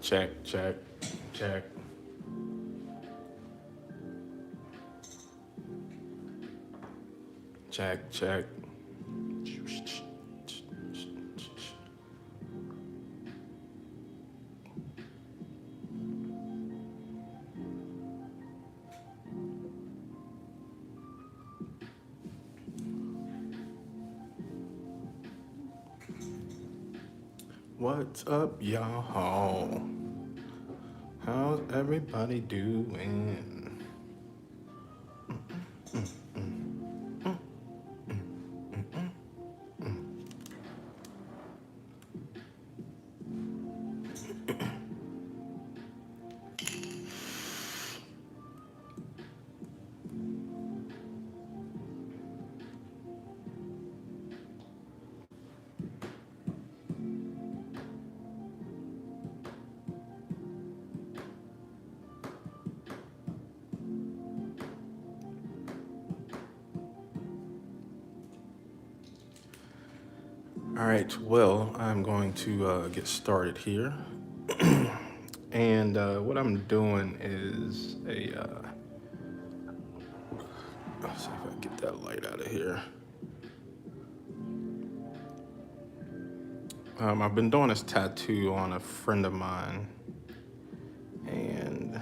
Check, check, check. Check, check. What's up, y'all? How's everybody doing? All right, well, I'm going to get started here. And what I'm doing is let's see if I can get that light out of here. I've been doing this tattoo on a friend of mine, and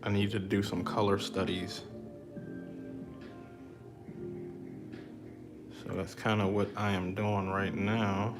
I need to do some color studies. So that's kind of what I am doing right now.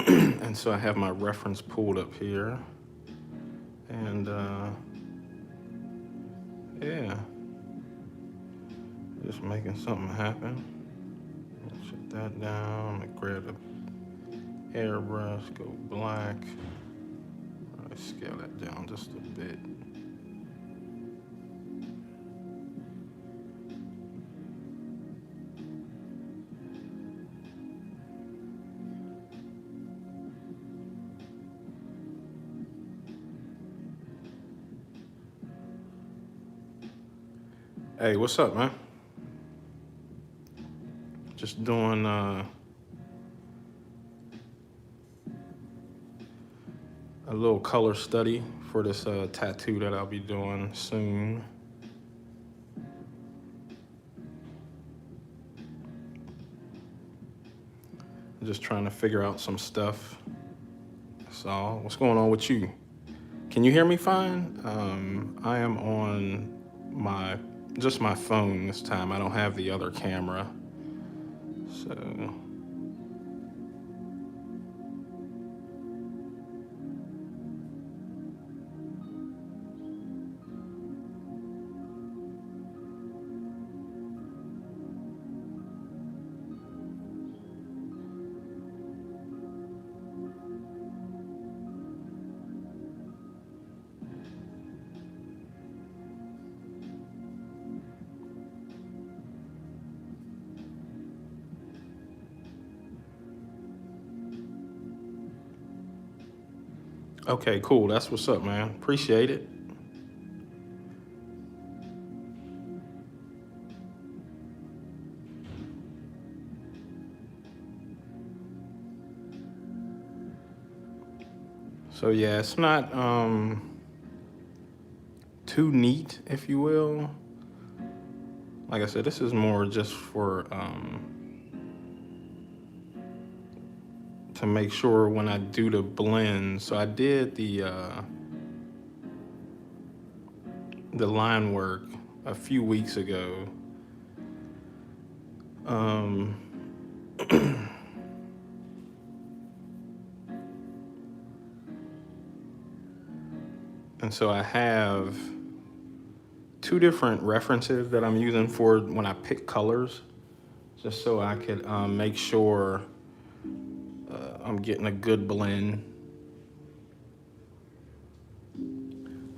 And so I have my reference pulled up here. And yeah, just making something happen. Shut that down. I'm gonna grab the airbrush, go black. Scale that down just a bit. Hey, what's up, man? Just doing a little color study for this tattoo that I'll be doing soon. Just trying to figure out some stuff. That's all. What's going on with you? Can you hear me fine? I am on just my phone this time. I don't have the other camera. So okay, cool. That's what's up, man. Appreciate it. So yeah, it's not too neat, if you will. Like I said, this is more just for to make sure when I do the blend. So I did the line work a few weeks ago. And so I have two different references that I'm using for when I pick colors, just so I could make sure I'm getting a good blend.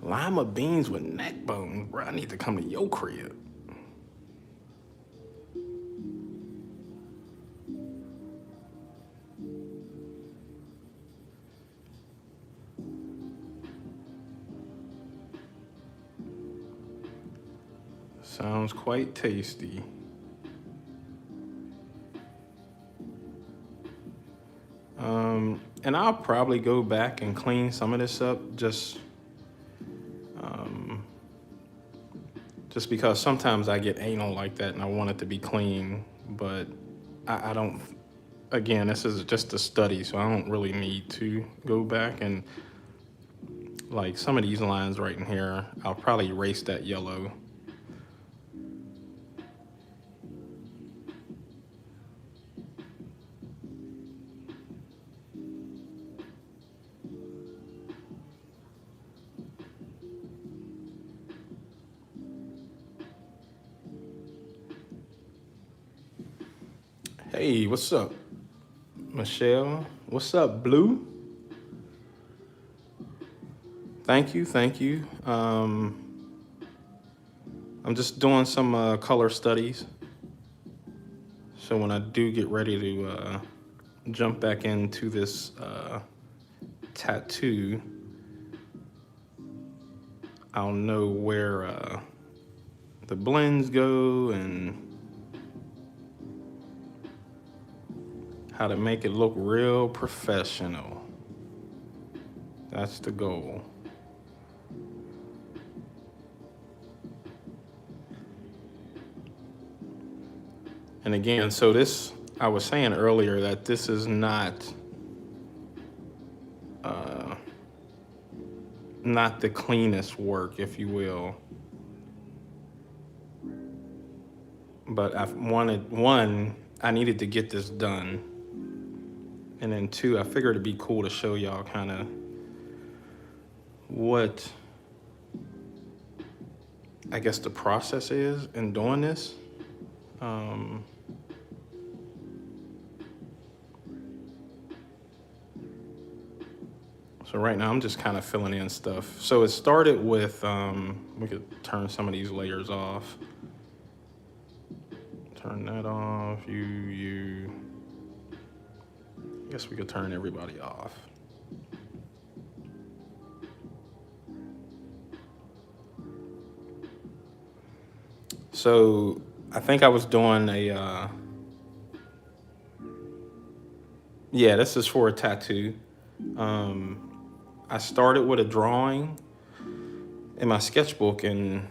Lima beans with neck bones, bro. I need to come to your crib. Sounds quite tasty. And I'll probably go back and clean some of this up just because sometimes I get anal like that and I want it to be clean, but I don't, again, this is just a study, so I don't really need to go back and like some of these lines right in here, I'll probably erase that yellow. Hey, what's up, Michelle? What's up, Blue? Thank you, thank you. I'm just doing some color studies. So when I do get ready to jump back into this tattoo, I'll know where the blends go and how to make it look real professional. That's the goal. And again, so this, I was saying earlier that this is not the cleanest work, if you will. But I wanted, one, I needed to get this done. And then two, I figured it'd be cool to show y'all kind of what I guess the process is in doing this. So right now I'm just kind of filling in stuff. So it started with, we could turn some of these layers off. Turn that off, you. I guess we could turn everybody off. So I think I was doing a, yeah, this is for a tattoo. I started with a drawing in my sketchbook, and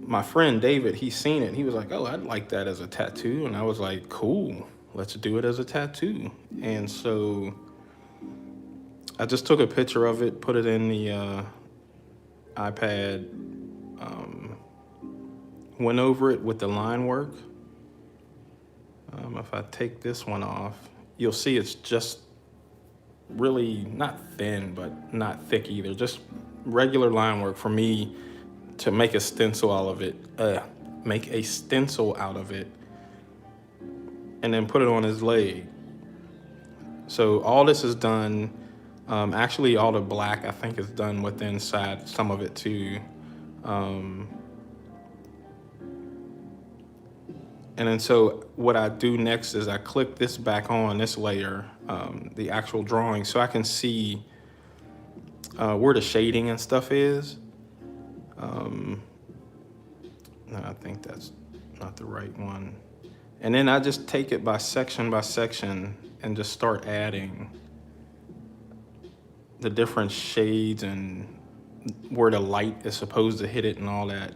my friend David, he seen it. He was like, oh, I'd like that as a tattoo. And I was like, cool, let's do it as a tattoo. And so I just took a picture of it, put it in the iPad, went over it with the line work. If I take this one off, you'll see it's just really not thin, but not thick either. Just regular line work for me to make a stencil out of it, and then put it on his leg. So all this is done. Actually, all the black I think is done with inside some of it too. And then so what I do next is I click this back on this layer, the actual drawing, so I can see where the shading and stuff is. No, I think that's not the right one. And then I just take it by section and just start adding the different shades and where the light is supposed to hit it and all that.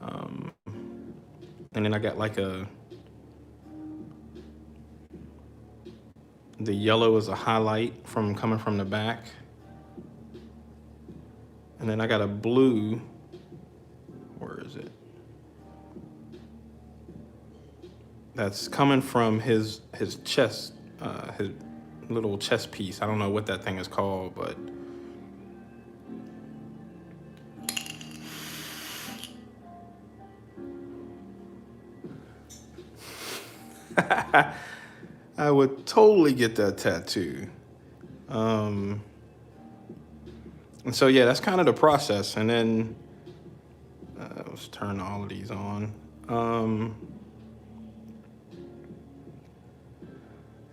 Um, and then I got like the yellow is a highlight from coming from the back. And then I got a blue, where is it? That's coming from his chest, his little chest piece. I don't know what that thing is called, but I would totally get that tattoo. Um, and so yeah, that's kind of the process. And then let's turn all of these on.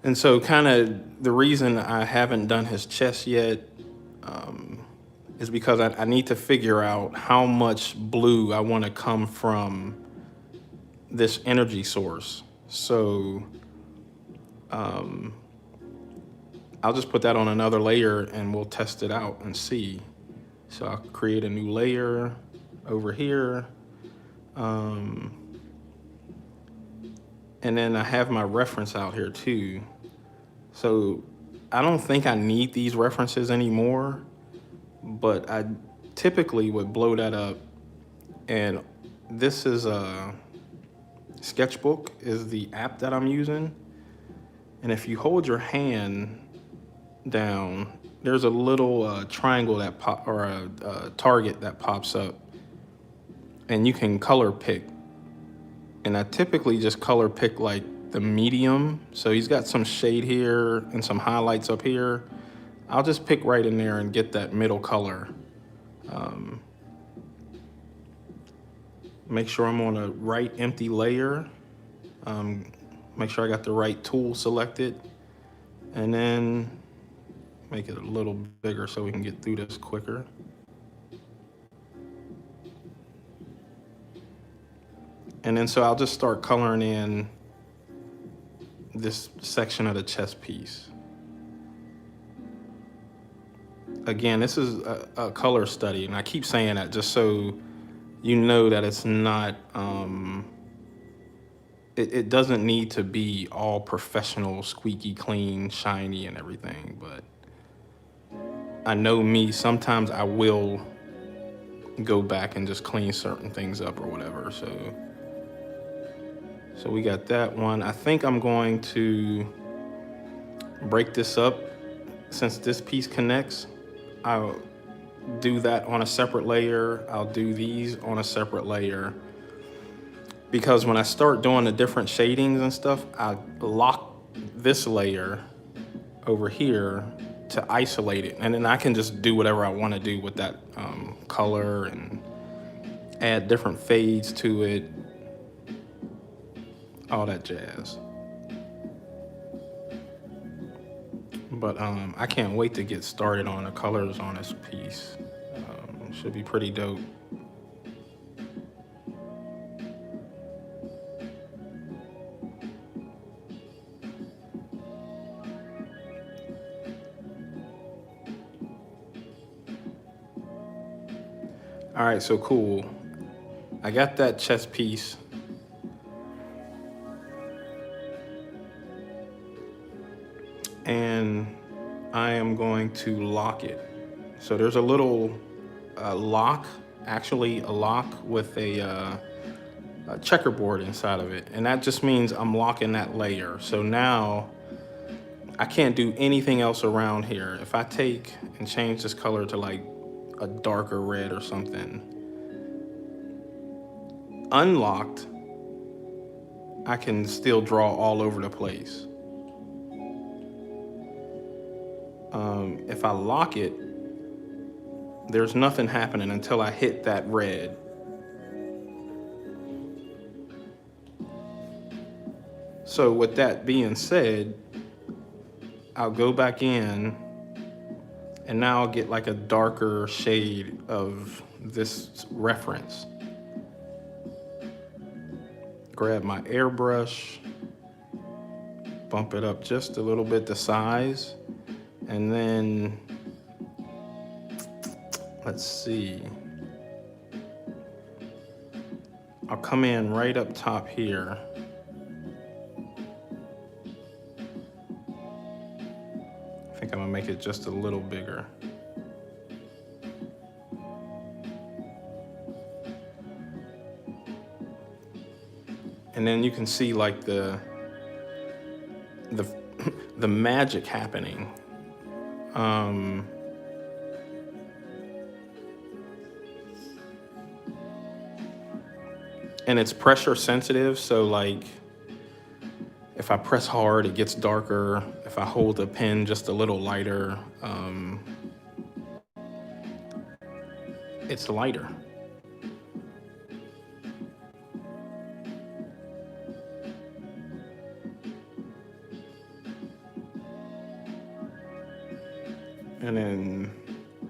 And so kind of the reason I haven't done his chest yet is because I need to figure out how much blue I want to come from this energy source. So I'll just put that on another layer and we'll test it out and see. So I'll create a new layer over here. And then I have my reference out here too. So I don't think I need these references anymore, but I typically would blow that up. And this is a Sketchbook is the app that I'm using. And if you hold your hand down, there's a little triangle that or a target that pops up, and you can color pick. And I typically just color pick like the medium. So he's got some shade here and some highlights up here. I'll just pick right in there and get that middle color. Make sure I'm on a right empty layer. Make sure I got the right tool selected, and then make it a little bigger so we can get through this quicker. And then so I'll just start coloring in this section of the chest piece. Again, this is a color study, and I keep saying that just so you know that it's not, it doesn't need to be all professional, squeaky clean, shiny and everything, but I know me, sometimes I will go back and just clean certain things up or whatever. So we got that one. I think I'm going to break this up. Since this piece connects, I'll do that on a separate layer. I'll do these on a separate layer. Because when I start doing the different shadings and stuff, I lock this layer over here to isolate it. And then I can just do whatever I want to do with that color and add different fades to it, all that jazz. But I can't wait to get started on the colors on this piece. Should be pretty dope. All right, so cool. I got that chest piece. And I am going to lock it. So there's a little lock, actually a lock with a checkerboard inside of it. And that just means I'm locking that layer. So now I can't do anything else around here. If I take and change this color to like a darker red or something, unlocked, I can still draw all over the place. If I lock it, there's nothing happening until I hit that red. So with that being said, I'll go back in and now I'll get like a darker shade of this reference. Grab my airbrush, bump it up just a little bit the size, and then let's see. I'll come in right up top here. I think I'm gonna make it just a little bigger. And then you can see like the the magic happening. And it's pressure sensitive, so like if I press hard, it gets darker. If I hold the pen just a little lighter, it's lighter. And then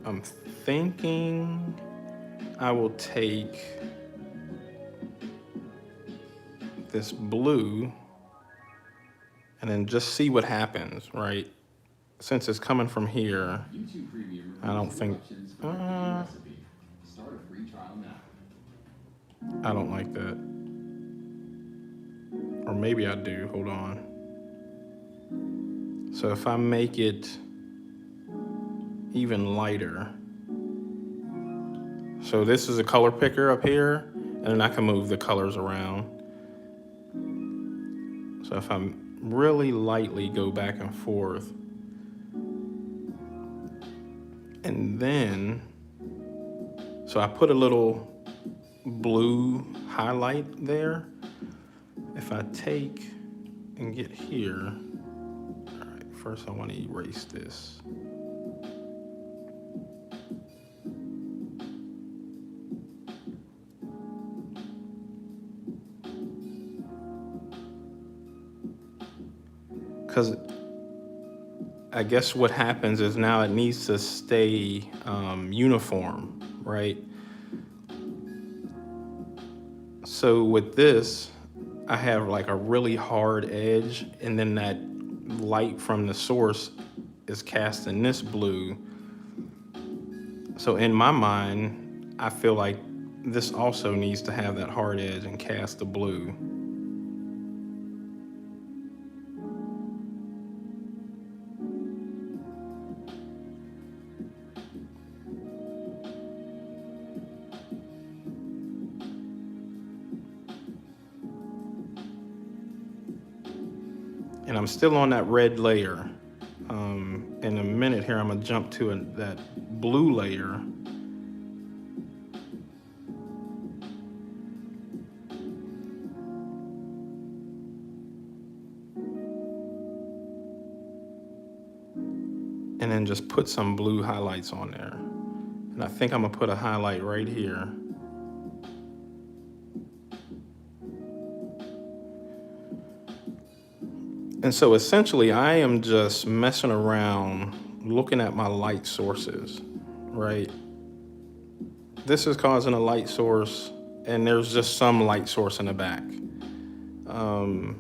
I'm thinking I will take this blue and then just see what happens, right? Since it's coming from here, I don't think, I don't like that. Or maybe I do, hold on. So if I make it even lighter, so this is a color picker up here, and then I can move the colors around. So if I really lightly go back and forth, and then, so I put a little blue highlight there. If I take and get here, all right, first I want to erase this. Because I guess what happens is now it needs to stay uniform, right? So with this, I have like a really hard edge, and then that light from the source is cast in this blue. So in my mind, I feel like this also needs to have that hard edge and cast the blue. And I'm still on that red layer. In a minute here, I'm gonna jump to that blue layer. And then just put some blue highlights on there. And I think I'm gonna put a highlight right here. And so essentially I am just messing around, looking at my light sources, right? This is causing a light source, and there's just some light source in the back. And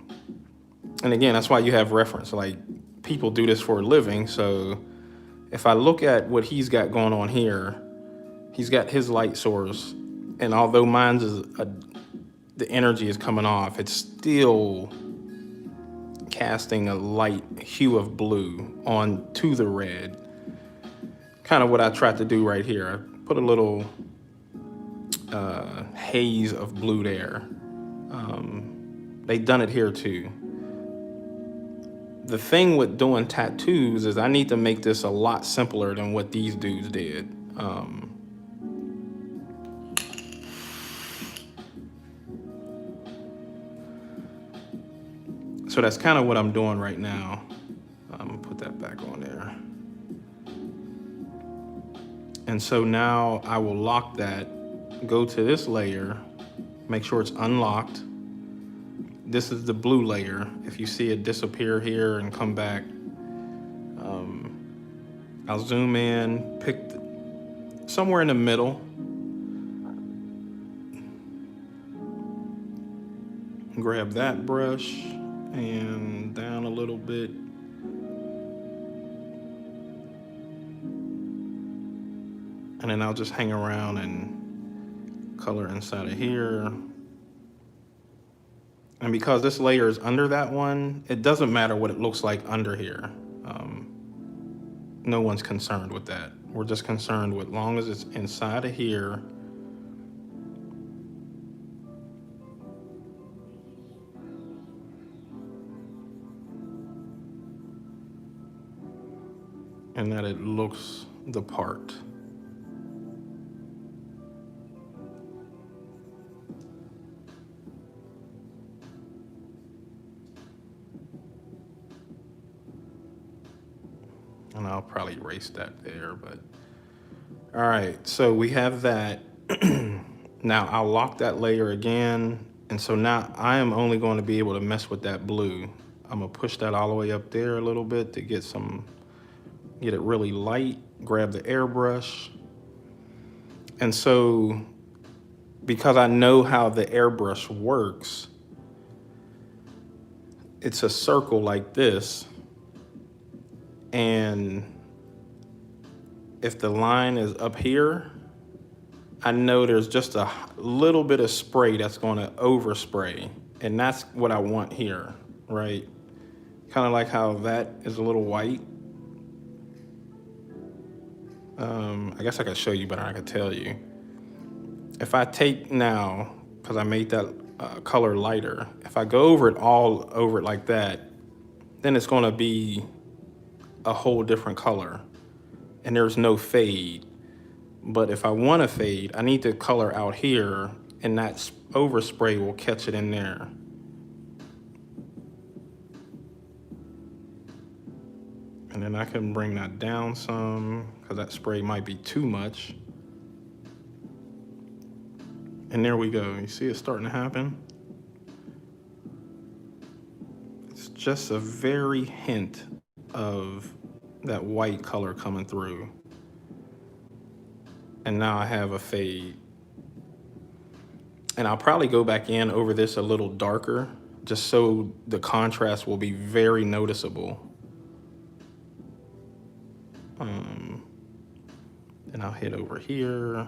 again, that's why you have reference, like people do this for a living. So if I look at what he's got going on here, he's got his light source, and although mine's is the energy is coming off, it's still casting a light hue of blue onto the red. Kind of what I tried to do right here. I put a little haze of blue there. They done it here too. The thing with doing tattoos is I need to make this a lot simpler than what these dudes did. So that's kind of what I'm doing right now. I'm gonna put that back on there. And so now I will lock that, go to this layer, make sure it's unlocked. This is the blue layer. If you see it disappear here and come back, I'll zoom in, pick somewhere in the middle. Grab that brush and down a little bit. And then I'll just hang around and color inside of here. And because this layer is under that one, it doesn't matter what it looks like under here. No one's concerned with that. We're just concerned with long as it's inside of here. And that it looks the part. And I'll probably erase that there, but all right, so we have that. Now I'll lock that layer again. And so now I am only going to be able to mess with that blue. I'm gonna push that all the way up there a little bit to get it really light, grab the airbrush. And so because I know how the airbrush works, it's a circle like this. And if the line is up here, I know there's just a little bit of spray that's going to overspray. And that's what I want here, right? Kind of like how that is a little white. I guess I could show you better, I could tell you. If I take now, because I made that color lighter, if I go over it all over it like that, then it's going to be a whole different color and there's no fade. But if I want to fade, I need to color out here and that overspray will catch it in there. And then I can bring that down some because that spray might be too much. And there we go. You see it starting to happen? It's just a very hint of that white color coming through. And now I have a fade. And I'll probably go back in over this a little darker, just so the contrast will be very noticeable. And I'll hit over here.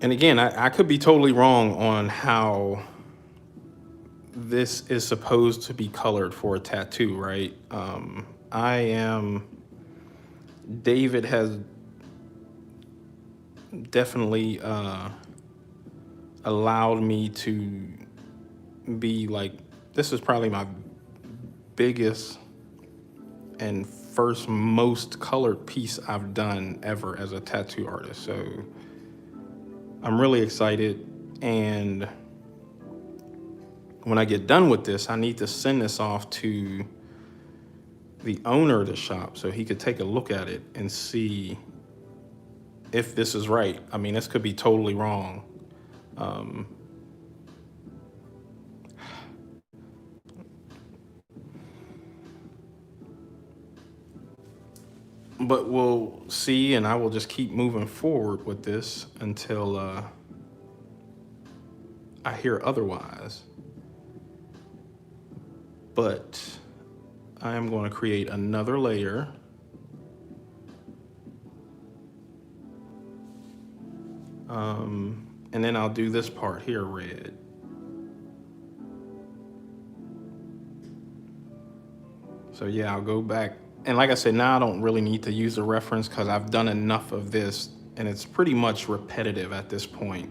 And again, I could be totally wrong on how this is supposed to be colored for a tattoo, right? David has definitely allowed me to be like, this is probably my biggest and first most colored piece I've done ever as a tattoo artist. So I'm really excited. And when I get done with this, I need to send this off to the owner of the shop so he could take a look at it and see if this is right. I mean, this could be totally wrong. But we'll see, and I will just keep moving forward with this until I hear otherwise. But I am going to create another layer. And then I'll do this part here red. So yeah, I'll go back. And like I said, now I don't really need to use the reference because I've done enough of this and it's pretty much repetitive at this point.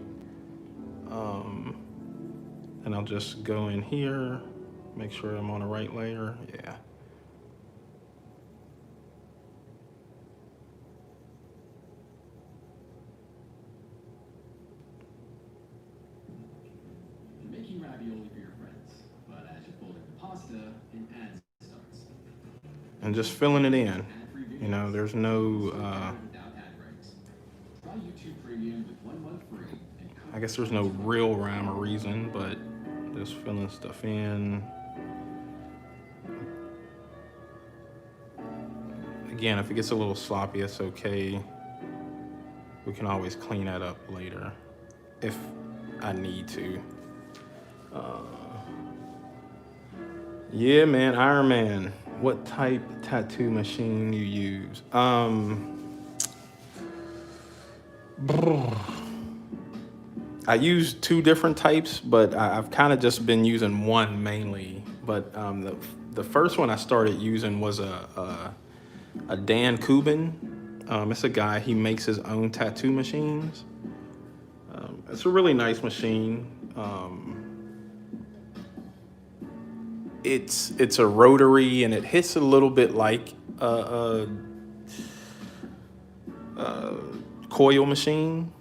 And I'll just go in here, make sure I'm on the right layer. Yeah. Making ravioli for your friends, but as you fold in the pasta, an ad starts. And just filling it in. You know, there's no, I guess there's no real rhyme or reason, but just filling stuff in. Again, if it gets a little sloppy, it's okay. We can always clean that up later if I need to. Yeah, man, Iron Man. What type tattoo machine you use? I use two different types, but I've kind of just been using one mainly. But the first one I started using was a Dan Kubin. It's a guy, he makes his own tattoo machines. It's a really nice machine. It's a rotary and it hits a little bit like a coil machine,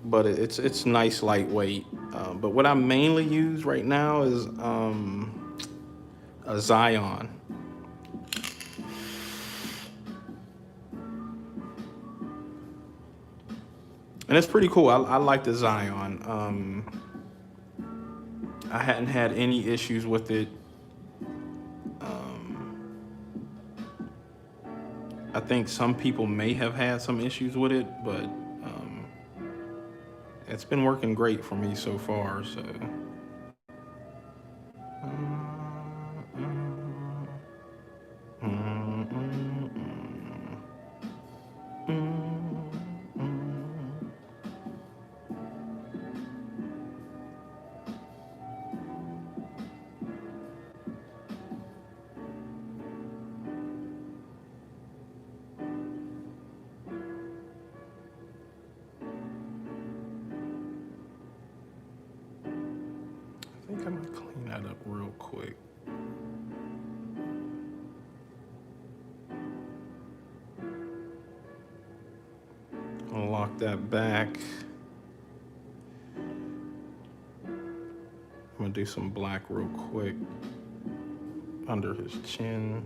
but it's nice, lightweight. But what I mainly use right now is a Zion. And it's pretty cool. I like the Zion. I hadn't had any issues with it. I think some people may have had some issues with it, but it's been working great for me so far. So, I think I'm gonna clean that up real quick. I'll lock that back. I'm gonna do some black real quick under his chin.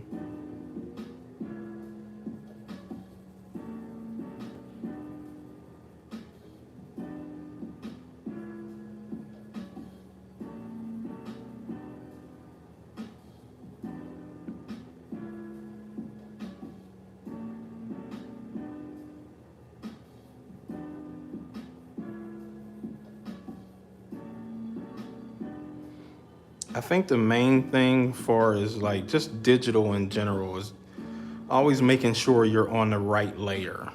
I think the main thing for is like just digital in general is always making sure you're on the right layer.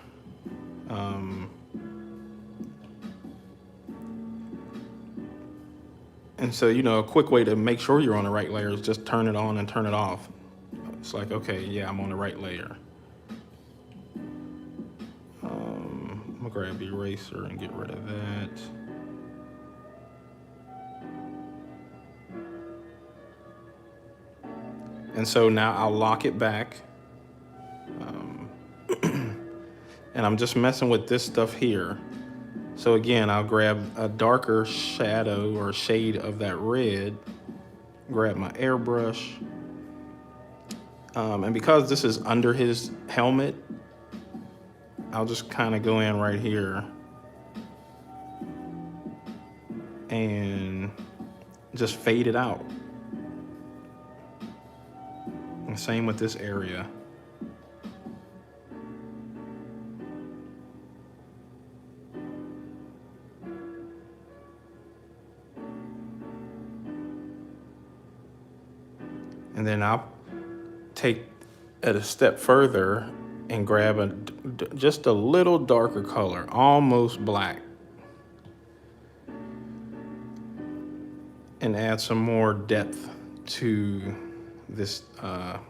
Um, and so, a quick way to make sure you're on the right layer is just turn it on and turn it off. It's like, okay, yeah, I'm on the right layer. I'm gonna grab the eraser and get rid of that. And so now I'll lock it back. And I'm just messing with this stuff here. So again, I'll grab a darker shadow or shade of that red, grab my airbrush. And because this is under his helmet, I'll just kind of go in right here and just fade it out. And same with this area. And then I'll take it a step further and grab just a little darker color, almost black, and add some more depth to this. I'm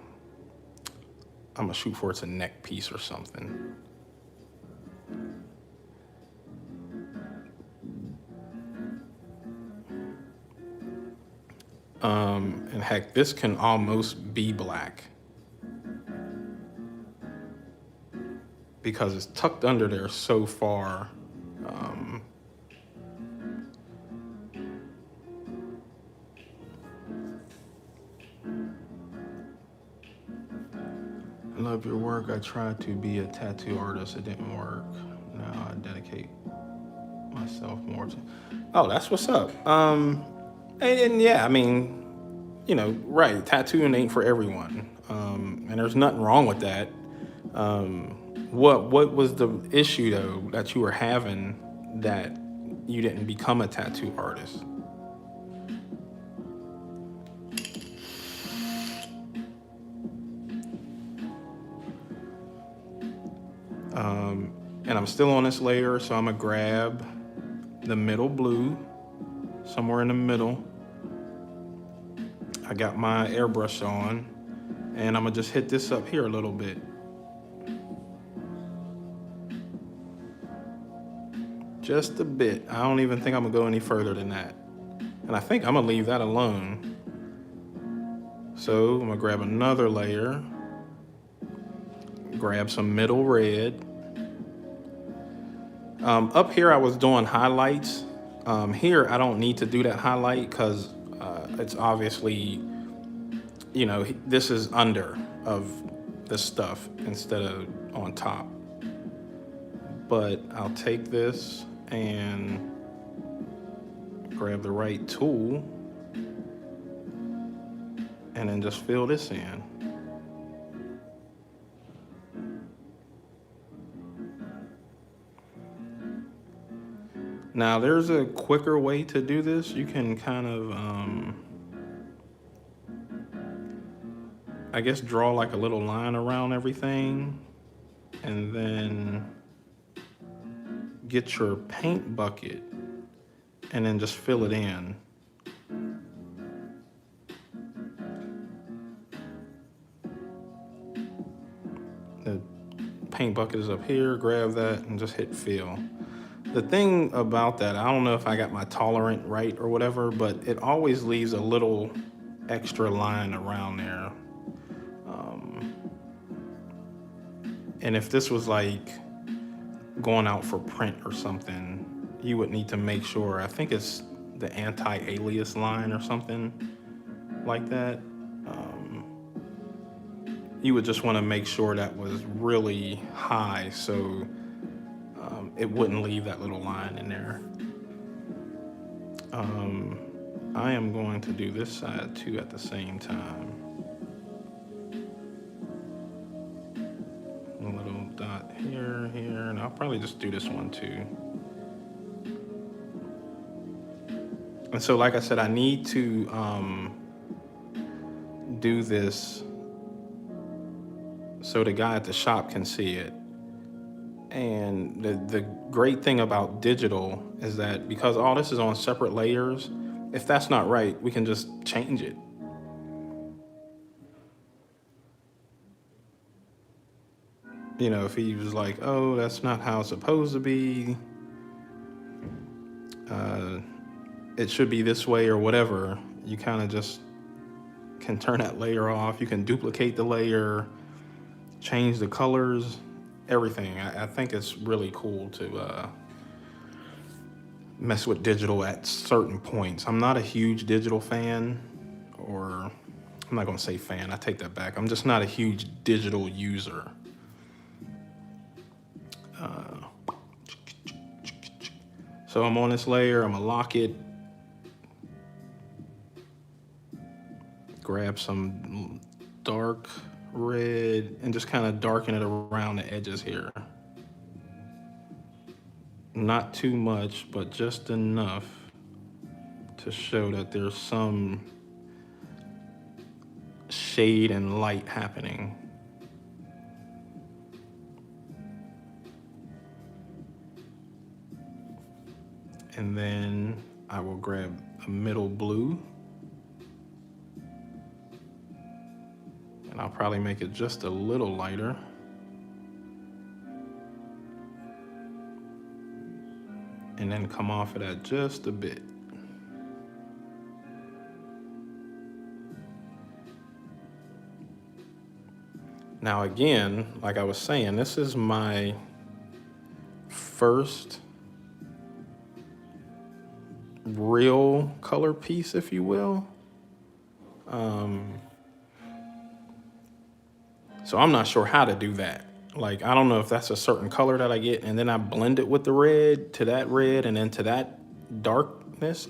gonna shoot for it's a neck piece or something. And heck, this can almost be black because it's tucked under there so far. I love your work. I tried to be a tattoo artist. It didn't work. Now I dedicate myself more to. Oh, that's what's up. And yeah, I mean, right. Tattooing ain't for everyone. And there's nothing wrong with that. What was the issue though that you were having that you didn't become a tattoo artist? And I'm still on this layer, so I'm gonna grab the middle blue, somewhere in the middle. I got my airbrush on, and I'm gonna just hit this up here a little bit. Just a bit. I don't even think I'm gonna go any further than that. And I think I'm gonna leave that alone. So I'm gonna grab another layer, grab some middle red. Up here I was doing highlights. Here I don't need to do that highlight because it's obviously, you know, this is under of the stuff instead of on top. But I'll take this and grab the right tool and then just fill this in. Now there's a quicker way to do this. You can kind of, I guess, draw like a little line around everything and then get your paint bucket and then just fill it in. The paint bucket is up here, grab that and just hit fill. The thing about that, I don't know if I got my tolerant right or whatever, but it always leaves a little extra line around there. And if this was like going out for print or something, you would need to make sure, I think it's the anti-alias line or something like that. You would just want to make sure that was really high so it wouldn't leave that little line in there. I am going to do this side too at the same time. A little dot here, and I'll probably just do this one too. And so, like I said, I need to do this so the guy at the shop can see it. And the great thing about digital is that because all this is on separate layers, if that's not right, we can just change it. You know, if he was like, oh, that's not how it's supposed to be, it should be this way or whatever, you kind of just can turn that layer off. You can duplicate the layer, change the colors, everything. I think it's really cool to mess with digital at certain points. I'm not a huge digital fan, or I'm not gonna say fan, I take that back. I'm just not a huge digital user. So I'm on this layer, I'm gonna lock it, grab some dark red and just kind of darken it around the edges here. Not too much, but just enough to show that there's some shade and light happening. And then I will grab a middle blue, and I'll probably make it just a little lighter. And then come off of that just a bit. Now again, like I was saying, this is my first real color piece, if you will. So I'm not sure how to do that. Like, I don't know if that's a certain color that I get and then I blend it with the red to that red and then to that darkness.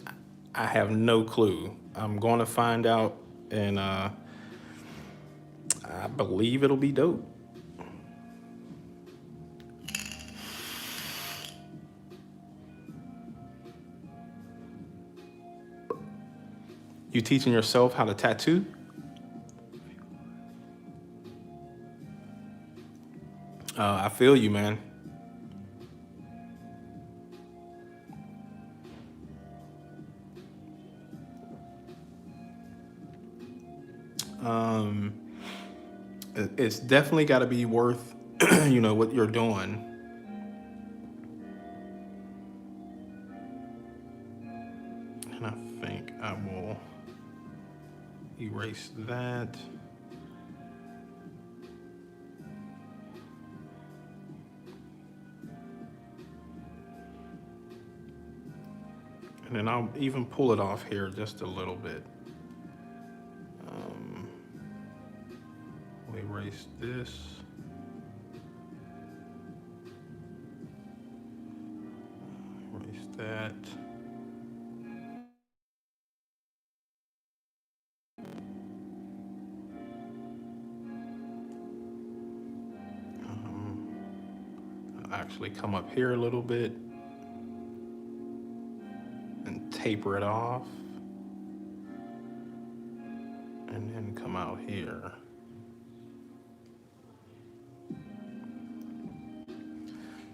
I have no clue. I'm going to find out, and I believe it'll be dope. You teaching yourself how to tattoo? I feel you, man. Um, it's definitely got to be worth, what you're doing. And I think I will erase that. And then I'll even pull it off here just a little bit. We'll erase this. Erase that. I'll actually come up here a little bit and taper it off. And then come out here.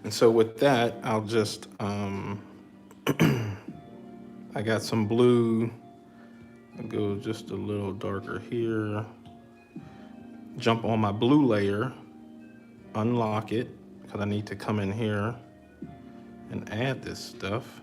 And so with that, I'll just, I got some blue. I'll go just a little darker here. Jump on my blue layer, unlock it, because I need to come in here and add this stuff.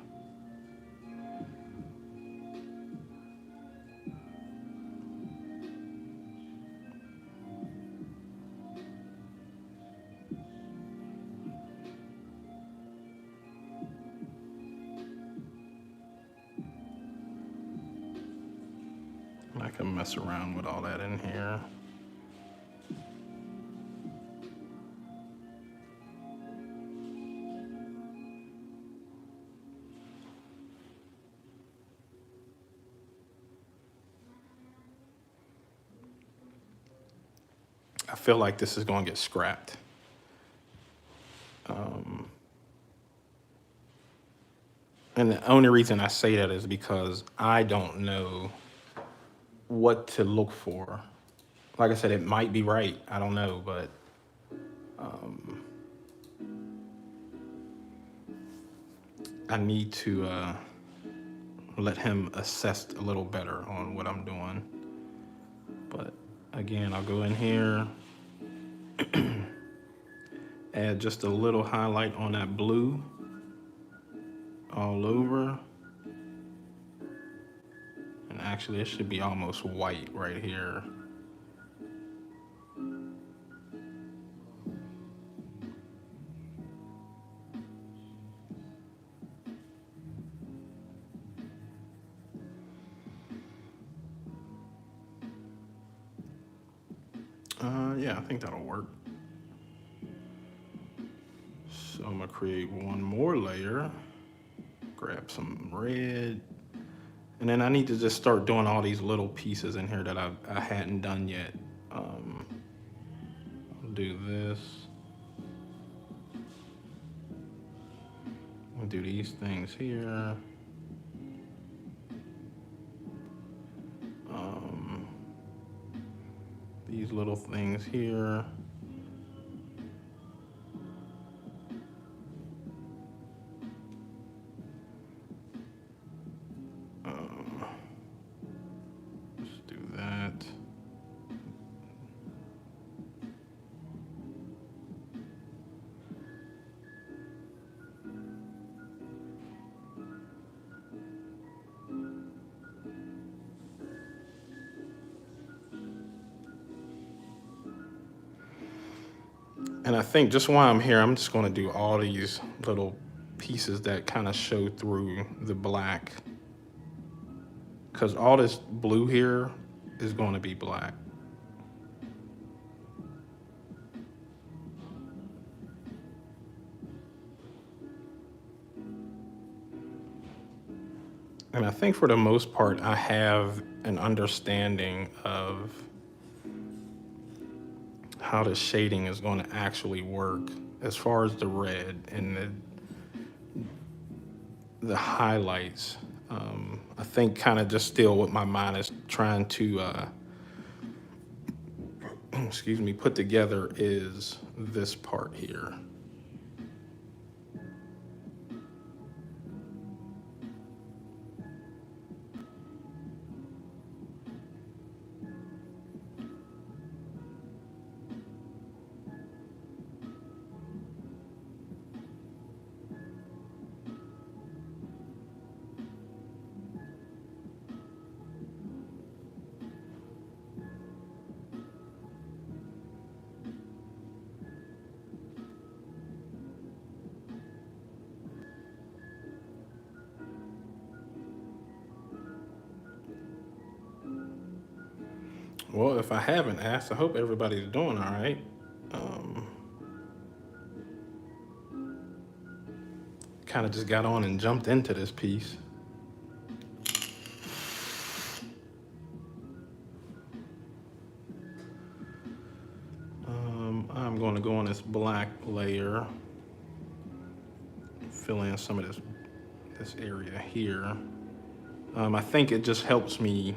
I can mess around with all that in here. I feel like this is going to get scrapped. And the only reason I say that is because I don't know what to look for. Like I said, it might be right. I don't know, but I need to let him assess a little better on what I'm doing. But again, I'll go in here, add just a little highlight on that blue all over. And actually, it should be almost white right here. Yeah, I think that'll work. So I'm gonna create one more layer, grab some red, and then I need to just start doing all these little pieces in here that I hadn't done yet. I'll do this. I'll do these things here. These little things here. Let's do that. And I think just while I'm here, I'm just going to do all these little pieces that kind of show through the black. Because all this blue here is going to be black. And I think for the most part, I have an understanding of how the shading is going to actually work as far as the red and the highlights. I think kind of just still what my mind is trying to, excuse me, put together is this part here. Well, if I haven't asked, I hope everybody's doing all right. Kind of just got on and jumped into this piece. I'm going to go on this black layer, fill in some of this area here. I think it just helps me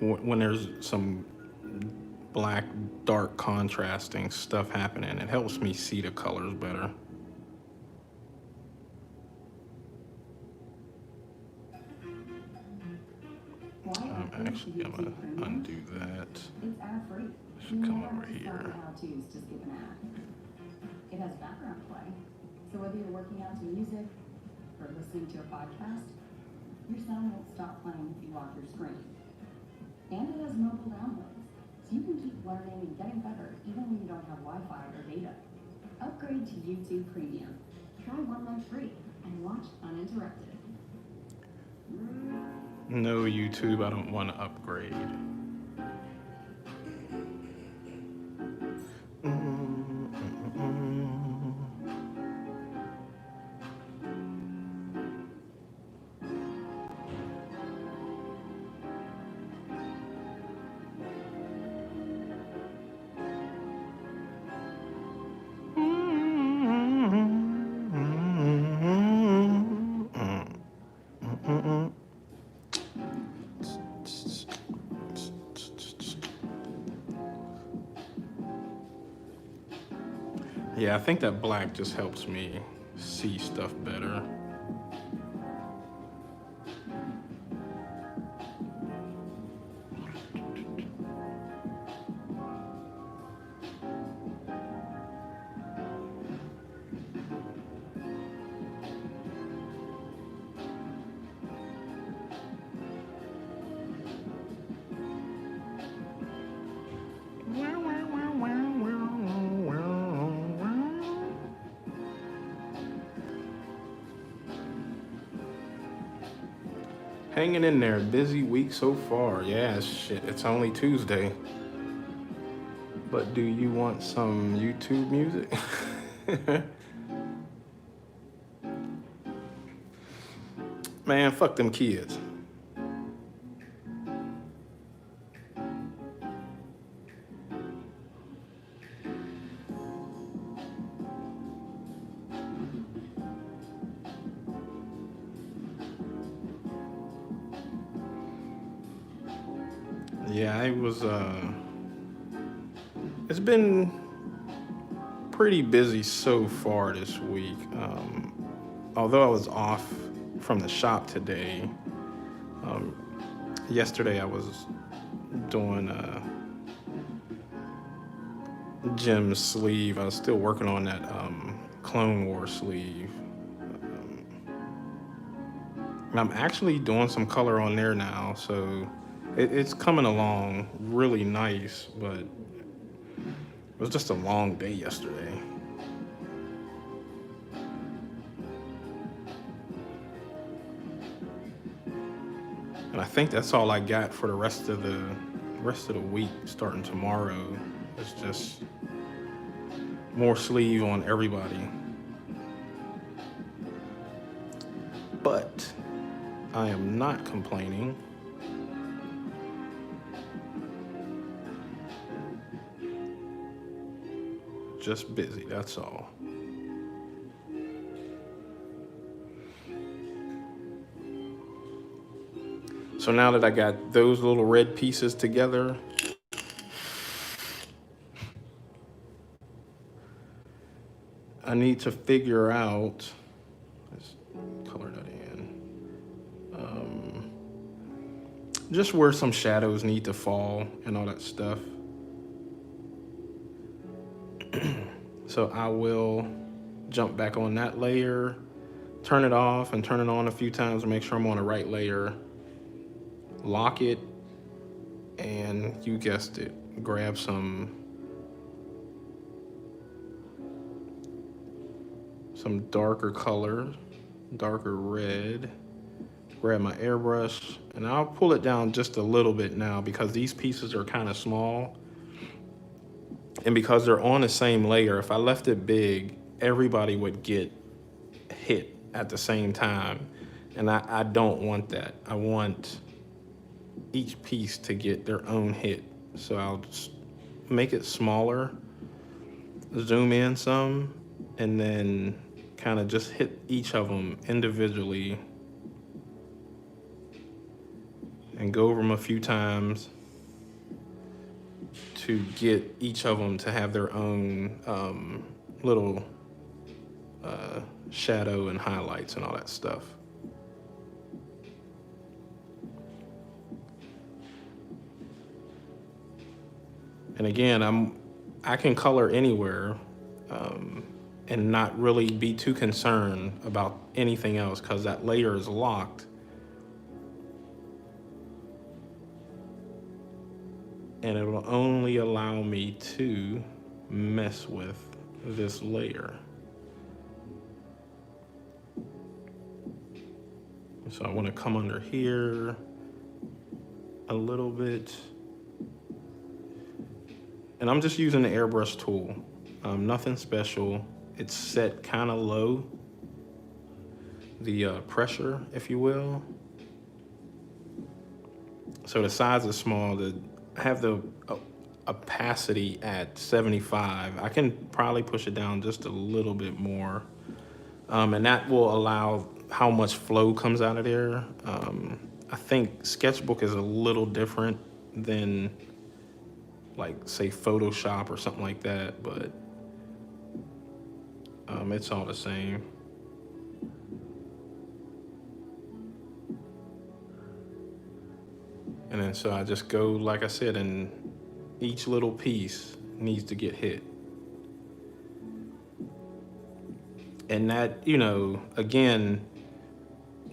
when there's some black, dark contrasting stuff happening. It helps me see the colors better. I'm actually gonna undo that. It's ad-free. Should come over here. How-tos to skip an ad. It has background play, so whether you're working out to music or listening to a podcast, your sound won't stop playing if you lock your screen. And it has mobile downloads, so you can keep learning and getting better even when you don't have Wi-Fi or data. Upgrade to YouTube Premium. Try 1 month free and watch uninterrupted. No, YouTube, I don't want to upgrade. Yeah, I think that black just helps me see stuff better. Hanging in there, busy week so far. Yeah, shit, it's only Tuesday. But do you want some YouTube music? Man, fuck them kids. Yeah, it's been pretty busy so far this week. Although I was off from the shop today, yesterday I was doing Jim's sleeve. I was still working on that Clone War sleeve. And I'm actually doing some color on there now, so it's coming along really nice, but it was just a long day yesterday. And I think that's all I got for the rest of the week starting tomorrow. It's just more sleeve on everybody. But I am not complaining. Just busy, that's all. So now that I got those little red pieces together, I need to figure out, let's color that in, just where some shadows need to fall and all that stuff. So I will jump back on that layer, turn it off and turn it on a few times to make sure I'm on the right layer, lock it, and you guessed it, grab some darker color, darker red, grab my airbrush, and I'll pull it down just a little bit now because these pieces are kind of small. And because they're on the same layer, if I left it big, everybody would get hit at the same time. And I don't want that. I want each piece to get their own hit. So I'll just make it smaller, zoom in some, and then kind of just hit each of them individually and go over them a few times to get each of them to have their own little shadow and highlights and all that stuff. And again, I can color anywhere and not really be too concerned about anything else because that layer is locked. And it will only allow me to mess with this layer. So I want to come under here a little bit. And I'm just using the airbrush tool. Nothing special. It's set kind of low, the pressure, if you will. So the size is small. I have the opacity at 75. I can probably push it down just a little bit more. And that will allow how much flow comes out of there. I think Sketchbook is a little different than like say Photoshop or something like that, but it's all the same. And then so I just go, like I said, and each little piece needs to get hit. And that, again,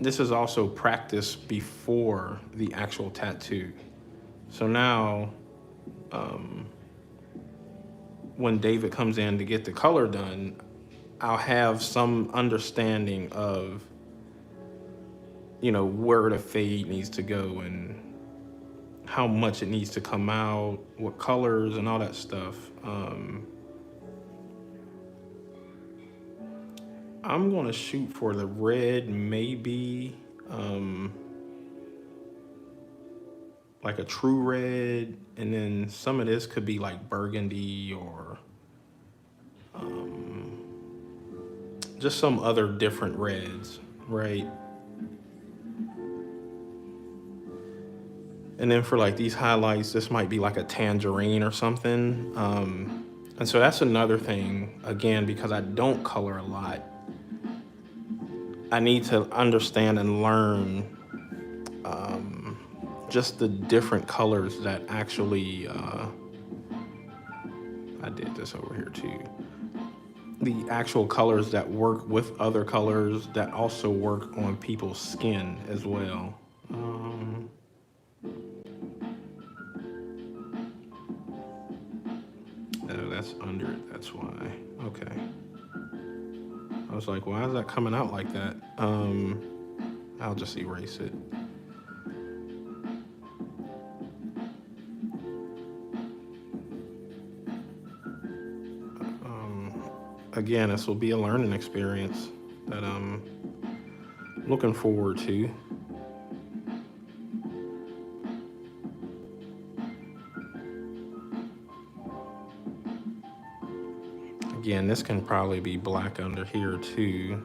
this is also practice before the actual tattoo. So now, when David comes in to get the color done, I'll have some understanding of, where the fade needs to go and how much it needs to come out, what colors and all that stuff. I'm gonna shoot for the red, maybe like a true red, and then some of this could be like burgundy or just some other different reds, right? And then for like these highlights, this might be like a tangerine or something. And so that's another thing, again, because I don't color a lot, I need to understand and learn just the different colors that actually, I did this over here too. The actual colors that work with other colors that also work on people's skin as well. Oh, that's under it, that's why. Okay. I was like, why is that coming out like that? I'll just erase it. Again, this will be a learning experience that I'm looking forward to. Again, this can probably be black under here too.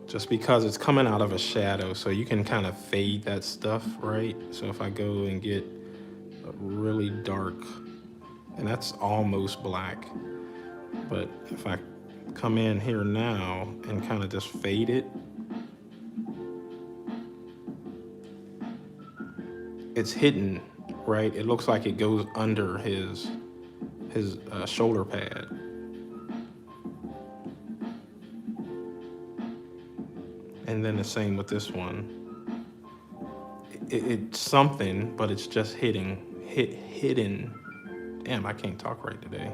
Just because it's coming out of a shadow, so you can kind of fade that stuff, right? So if I go and get a really dark, and that's almost black, but if I come in here now and kind of just fade it, it's hidden, right? It looks like it goes under his shoulder pad. And then the same with this one. It's something, but it's just hidden. Damn, I can't talk right today.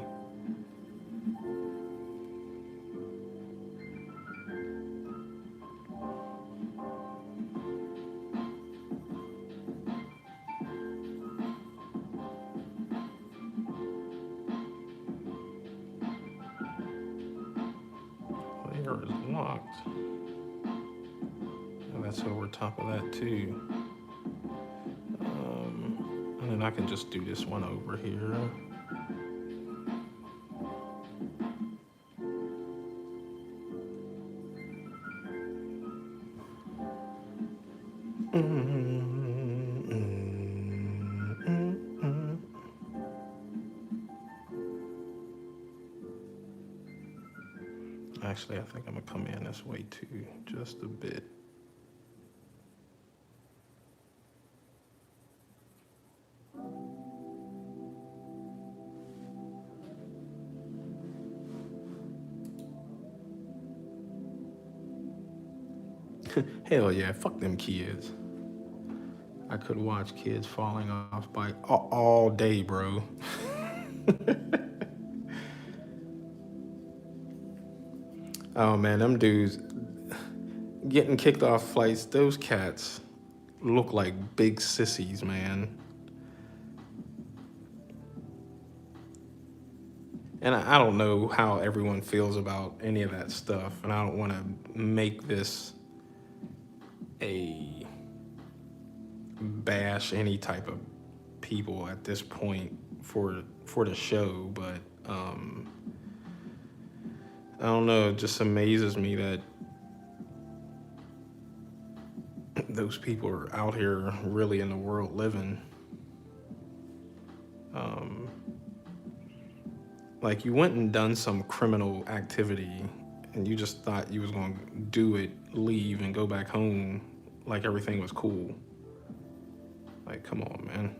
Player is locked. Oh, that's over top of that too. And then I can just do this one over here. Actually, I think I'm gonna come in this way too, just a bit. Hell yeah, fuck them kids. I could watch kids falling off bike all day, bro. Oh man, them dudes getting kicked off flights, those cats look like big sissies, man. And I don't know how everyone feels about any of that stuff, and I don't want to make this a bash any type of people at this point for the show, but I don't know, it just amazes me that those people are out here really in the world living. Like you went and done some criminal activity and you just thought you was gonna do it, leave, and go back home like everything was cool. Like, come on, man.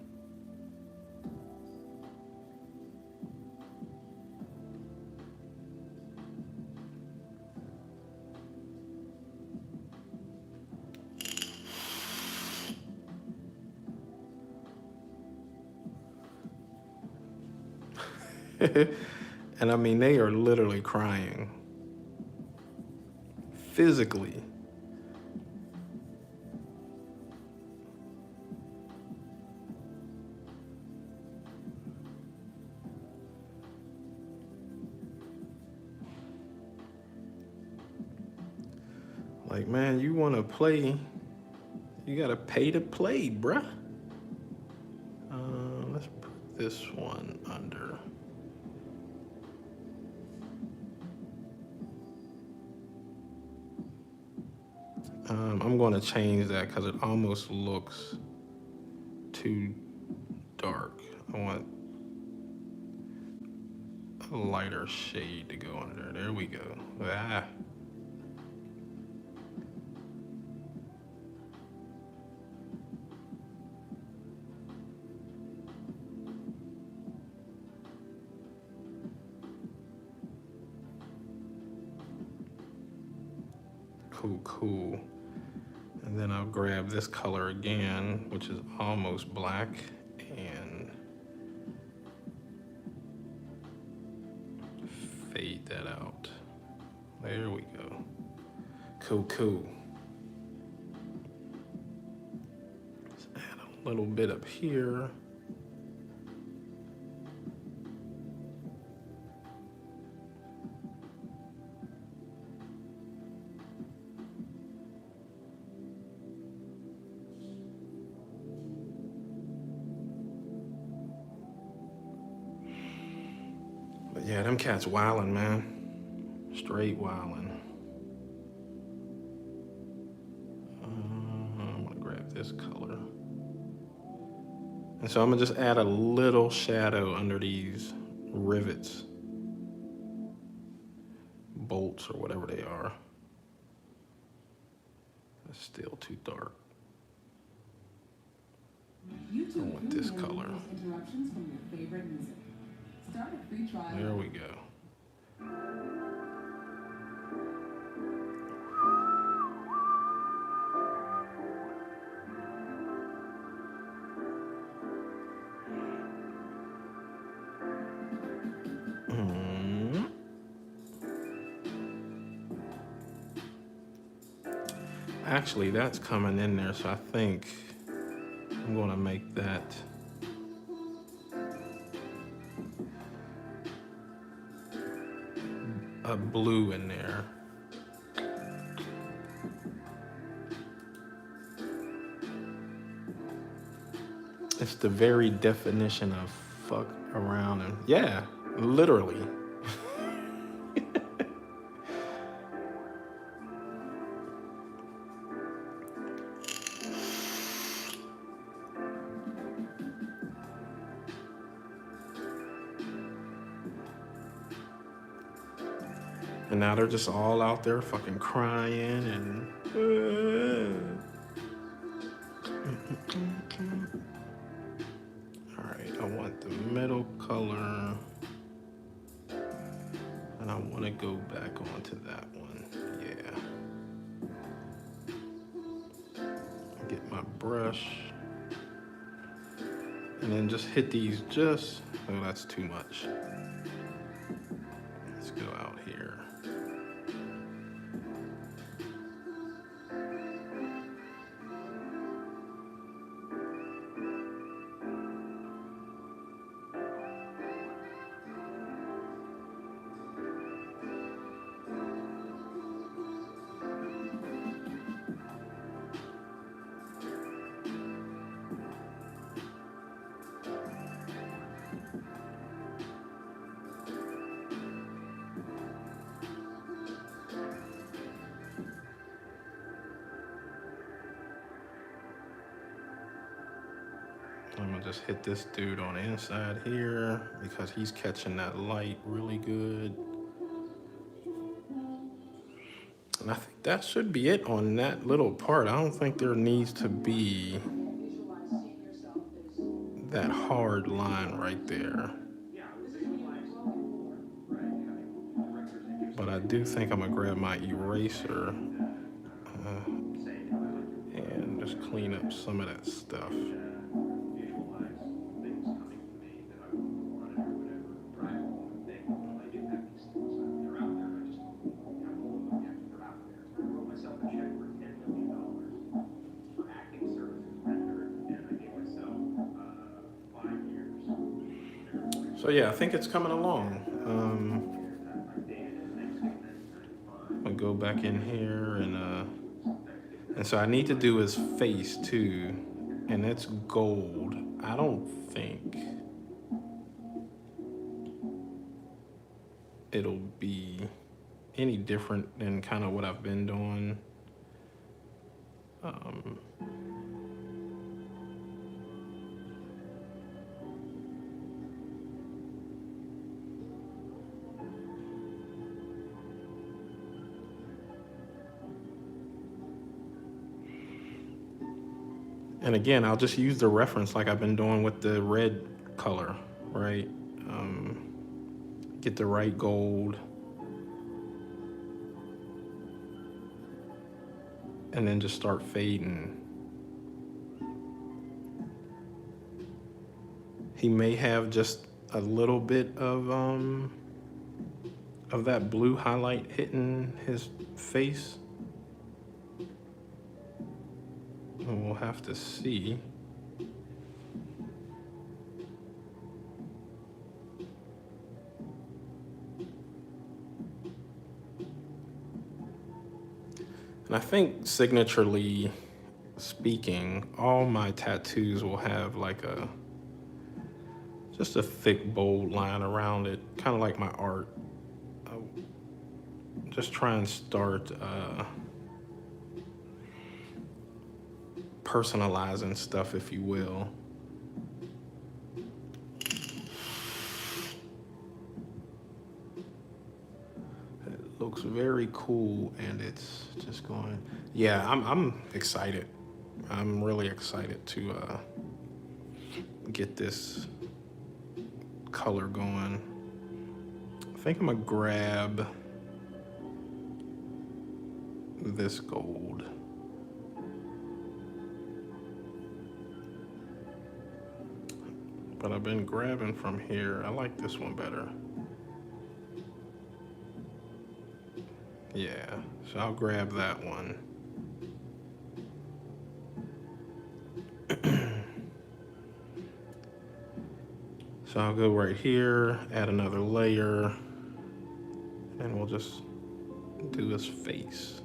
And I mean, they are literally crying. Physically. Like, man, you want to play, you got to pay to play, bruh. Let's put this one under. I'm going to change that because it almost looks too dark. I want a lighter shade to go under there. There we go. Ah. Cool. And then I'll grab this color again, which is almost black, and fade that out. There we go. Cool. Let's add a little bit up here. But yeah, them cats wildin', man. Straight wildin'. I'm gonna grab this color. And so I'm gonna just add a little shadow under these rivets, bolts or whatever they are. It's still too dark. I want this color. Interruptions from your favorite music. Start a free trial. There we go. Actually, that's coming in there, so I think I'm gonna make that a blue in there. It's the very definition of fuck around and yeah, literally. And now they're just all out there fucking crying and all right, I want the middle color and I want to go back onto that one. Yeah. Get my brush and then just hit these just, oh, that's too much. Let's go out here. I'm gonna just hit this dude on the inside here because he's catching that light really good. And I think that should be it on that little part. I don't think there needs to be that hard line right there. But I do think I'm gonna grab my eraser and just clean up some of that stuff. So yeah, I think it's coming along. I'm gonna go back in here and so I need to do his face too, and it's gold. I don't think it'll be any different than kind of what I've been doing. And again, I'll just use the reference like I've been doing with the red color, right? Get the right gold. And then just start fading. He may have just a little bit of that blue highlight hitting his face. And we'll have to see. And I think signaturely speaking, all my tattoos will have like just a thick, bold line around it, kind of like my art. I'll just try and start personalizing stuff, if you will. It looks very cool, and it's just going. Yeah, I'm excited. I'm really excited to get this color going. I think I'm gonna grab this gold. But I've been grabbing from here. I like this one better. Yeah, so I'll grab that one. So I'll go right here, add another layer, and we'll just do his face.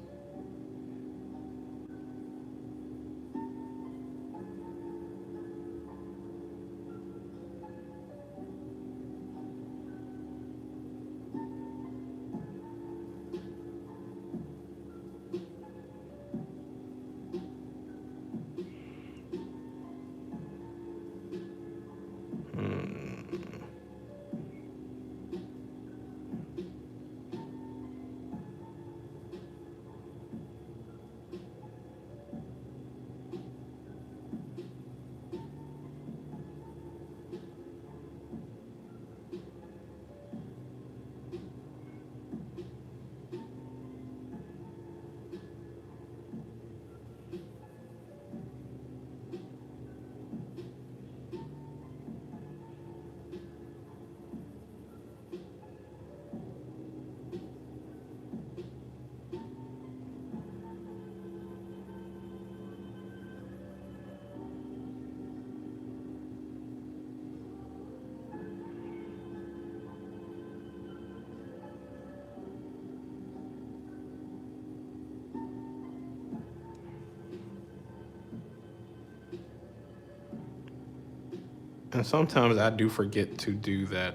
And sometimes I do forget to do that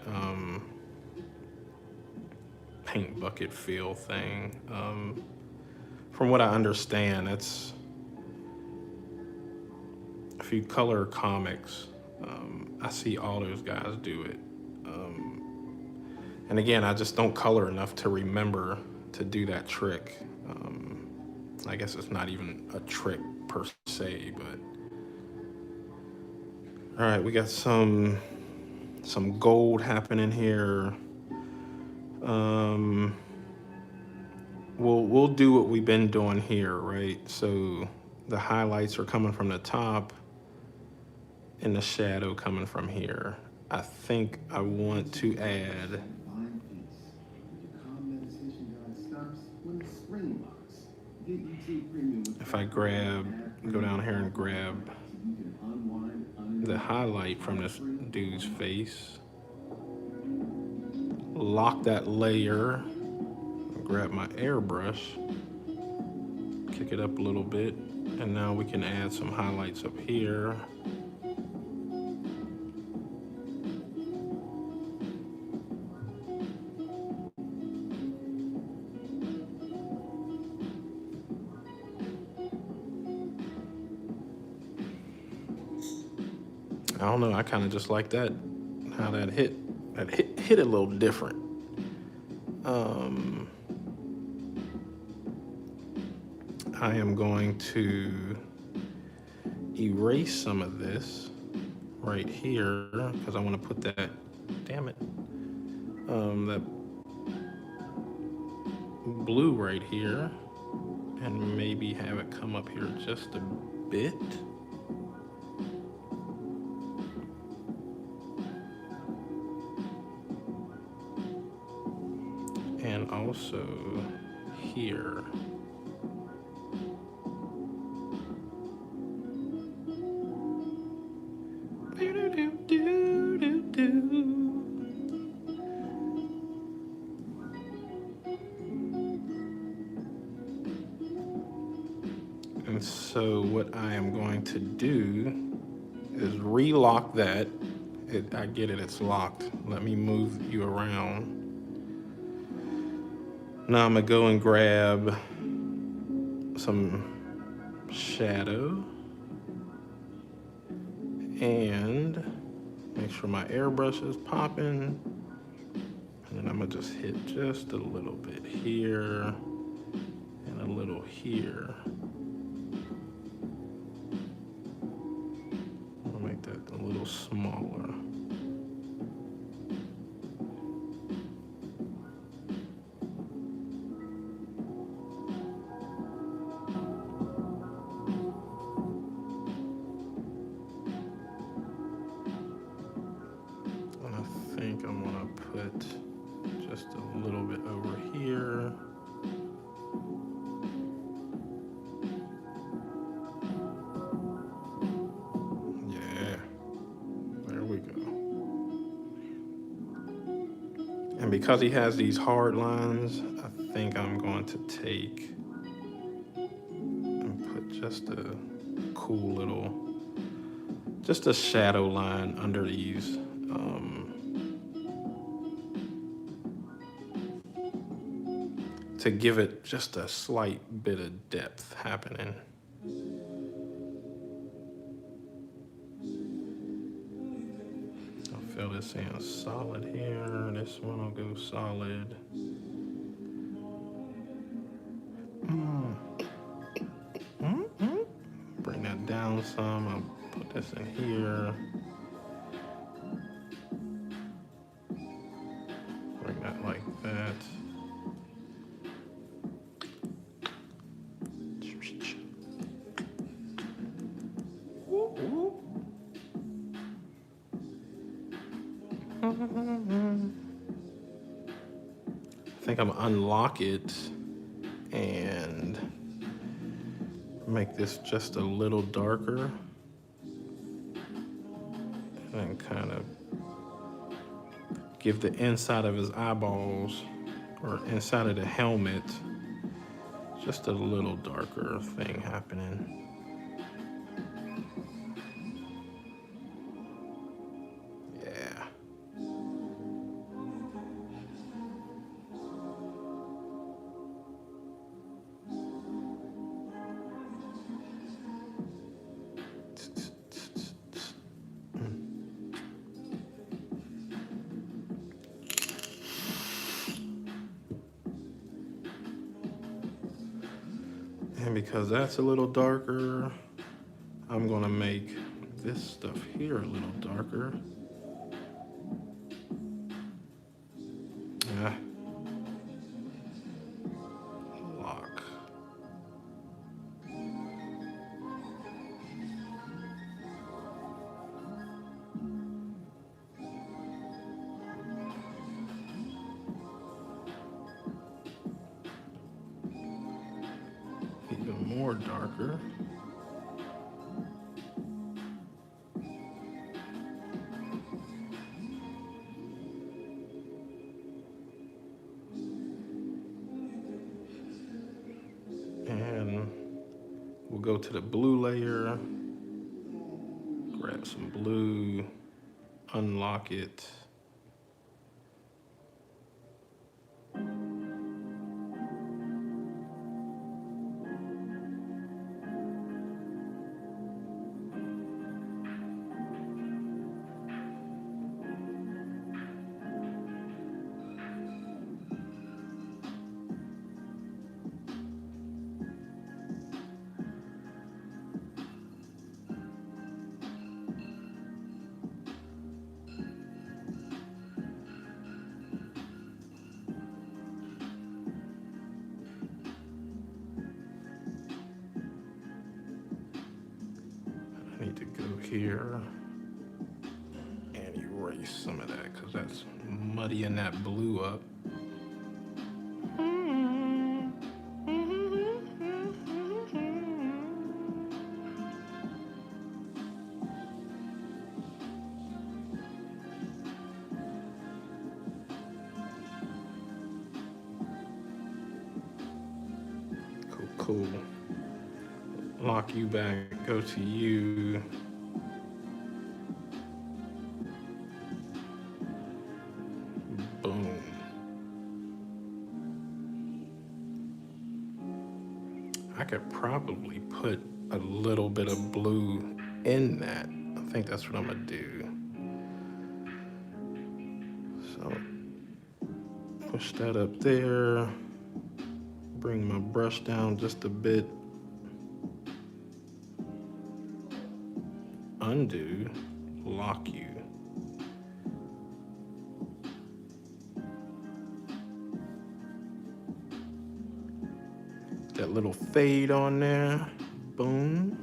paint bucket feel thing. From what I understand, that's if you color comics, I see all those guys do it. And again, I just don't color enough to remember to do that trick. I guess it's not even a trick per se, but all right, we got some gold happening here. We'll do what we've been doing here, right? So the highlights are coming from the top and the shadow coming from here. I think I want to add, if I go down here and grab the highlight from this dude's face, lock that layer, grab my airbrush, kick it up a little bit, and now we can add some highlights up here. I don't know, I kind of just like that, how that hit a little different. I am going to erase some of this right here because I want to put that, damn it, that blue right here, and maybe have it come up here just a bit. And also here. And so what I am going to do is relock that. I get it, it's locked. Let me move you around. Now I'm gonna go and grab some shadow and make sure my airbrush is popping. And then I'm gonna just hit just a little bit here and a little here. I'll make that a little smaller. And I think I'm gonna put just a little bit over here. Yeah, there we go. And because he has these hard lines, I think I'm going to take and put just a cool little, just a shadow line under these. To give it just a slight bit of depth happening. I'll fill this in solid here. This one will go solid. Bring that down some. I'll put this in here. Bring that like that. I think I'm gonna unlock it and make this just a little darker and kind of give the inside of his eyeballs or inside of the helmet just a little darker thing happening. Yeah. And because that's a little darker, I'm gonna make this stuff here a little darker. Yeah. Lock. Even more darker. And we'll go to the blue layer, grab some blue, unlock it. I need to go here and erase some of that because that's muddying that blue up. Cool. Lock you back, go to you. Boom. I could probably put a little bit of blue in that. I think that's what I'm gonna do. So push that up there. Bring my brush down just a bit. Undo, lock you. That little fade on there, boom.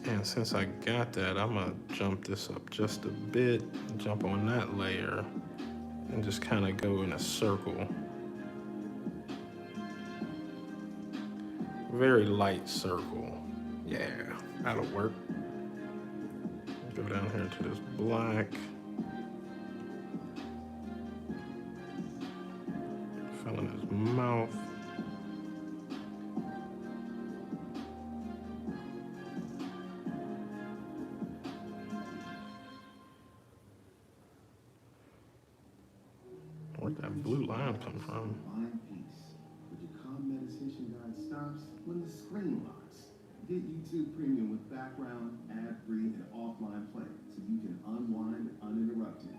And since I got that, I'm gonna jump this up just a bit, jump on that layer, and just kind of go in a circle. Very light circle. Yeah, that'll work. Go down here to this black. Fill in his mouth. Where'd that blue line come from? Find peace. But your calm meditation guide stops when the screen locks. Get YouTube Premium with background, ad-free, and offline play so you can unwind uninterrupted.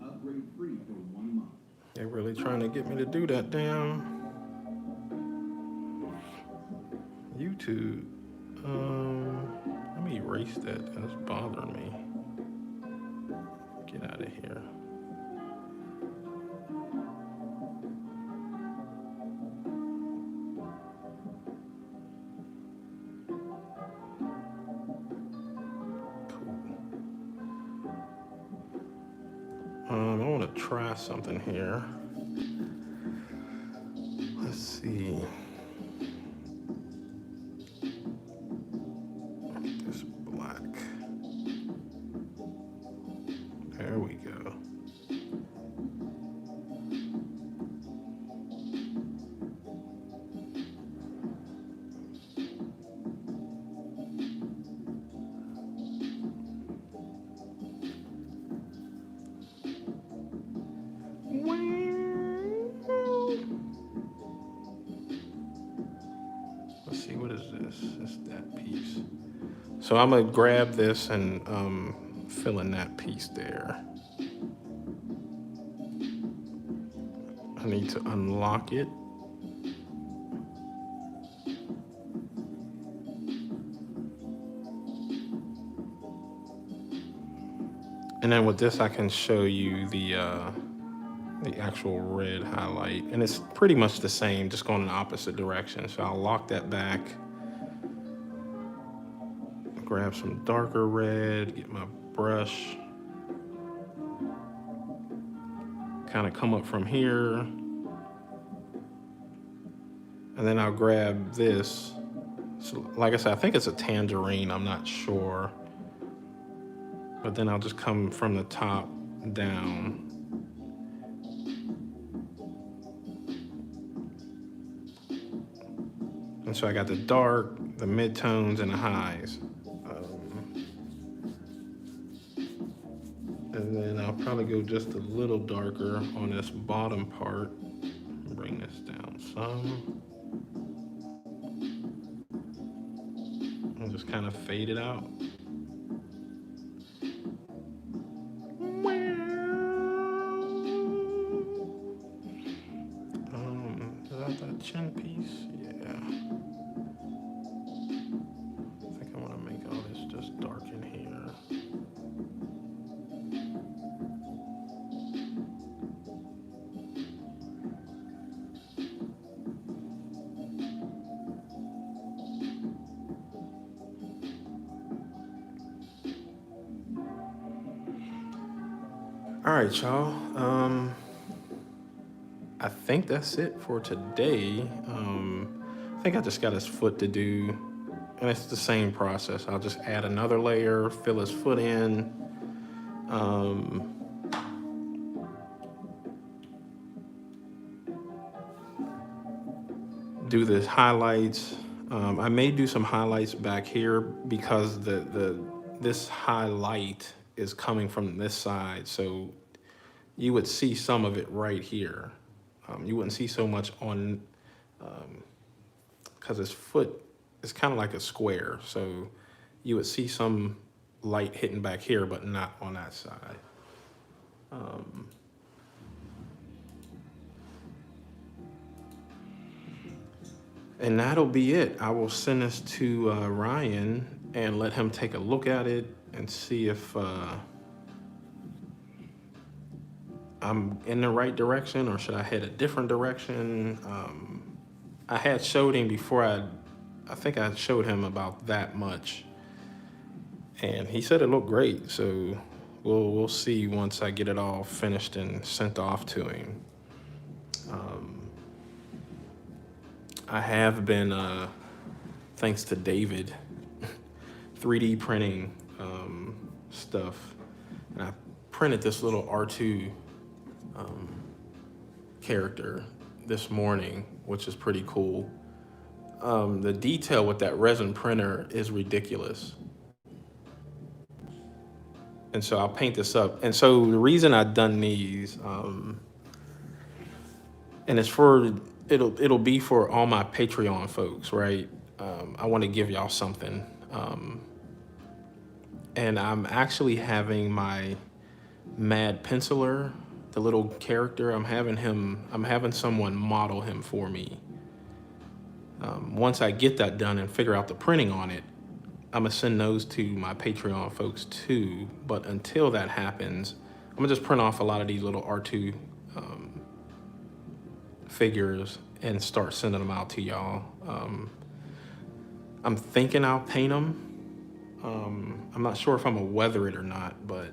Upgrade free for 1 month. They're really trying to get me to do that damn YouTube. Let me erase that. That's bothering me. Get out of here. I want to try something here. Let's see. This black. There we go. Let's see, what is this? It's that piece. So I'm gonna grab this and fill in that piece there. I need to unlock it. And then with this, I can show you the actual red highlight. And it's pretty much the same, just going in the opposite direction. So I'll lock that back. Grab some darker red, get my brush. Kind of come up from here. And then I'll grab this. So like I said, I think it's a tangerine, I'm not sure. But then I'll just come from the top down. And so I got the dark, the midtones, and the highs. And then I'll probably go just a little darker on this bottom part. Bring this down some. And just kind of fade it out. Is that chin piece? Yeah. I think I want to make all this just dark in here. All right, y'all. I think that's it for today. I think I just got his foot to do, and it's the same process. I'll just add another layer, fill his foot in. Do the highlights. I may do some highlights back here because this highlight is coming from this side, so you would see some of it right here. You wouldn't see so much on, because his foot is kind of like a square, so you would see some light hitting back here, but not on that side. And that'll be it. I will send this to Ryan and let him take a look at it and see if I'm in the right direction or should I head a different direction. I had showed him before. I think I showed him about that much, and he said it looked great. So we'll see once I get it all finished and sent off to him. I have been, thanks to David, 3D printing stuff. And I printed this little R2 character this morning, which is pretty cool. The detail with that resin printer is ridiculous. And so I'll paint this up. And so the reason I've done these, and it'll be for all my Patreon folks, right? I want to give y'all something. And I'm actually having my Mad Penciler, the little character, I'm having someone model him for me. Once I get that done and figure out the printing on it, I'm gonna send those to my Patreon folks too. But until that happens, I'm gonna just print off a lot of these little R2 figures and start sending them out to y'all. I'm thinking I'll paint them. I'm not sure if I'm gonna weather it or not, but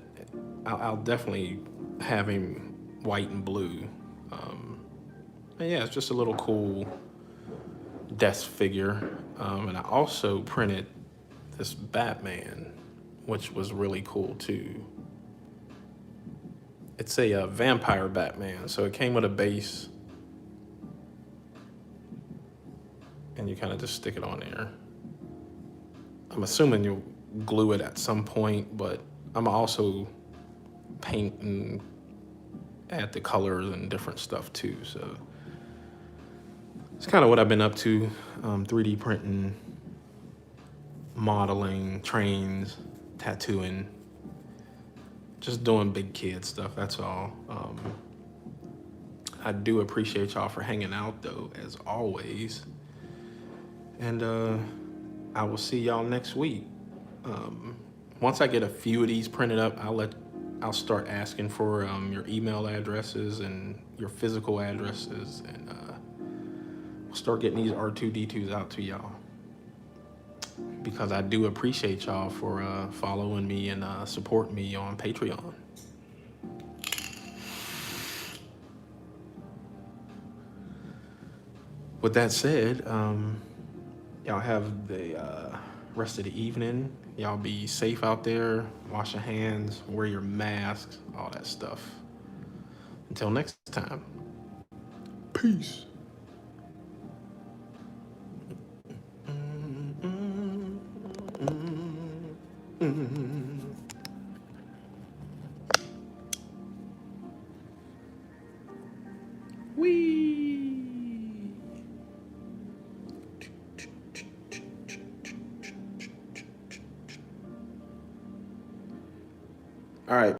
I'll definitely have him white and blue. And yeah, it's just a little cool desk figure. And I also printed this Batman, which was really cool too. It's a vampire Batman, so it came with a base, and you kind of just stick it on there. I'm assuming you'll glue it at some point, but I'm also paint and add the colors and different stuff too. So it's kind of what I've been up to, 3D printing, modeling, trains, tattooing, just doing big kid stuff, that's all. I do appreciate y'all for hanging out though, as always. And I will see y'all next week. Once I get a few of these printed up, I'll start asking for your email addresses and your physical addresses, and we'll start getting these R2-D2s out to y'all. Because I do appreciate y'all for following me and supporting me on Patreon. With that said, y'all have the rest of the evening. Y'all be safe out there. Wash your hands, wear your masks, all that stuff. Until next time. Peace. Wee. All right.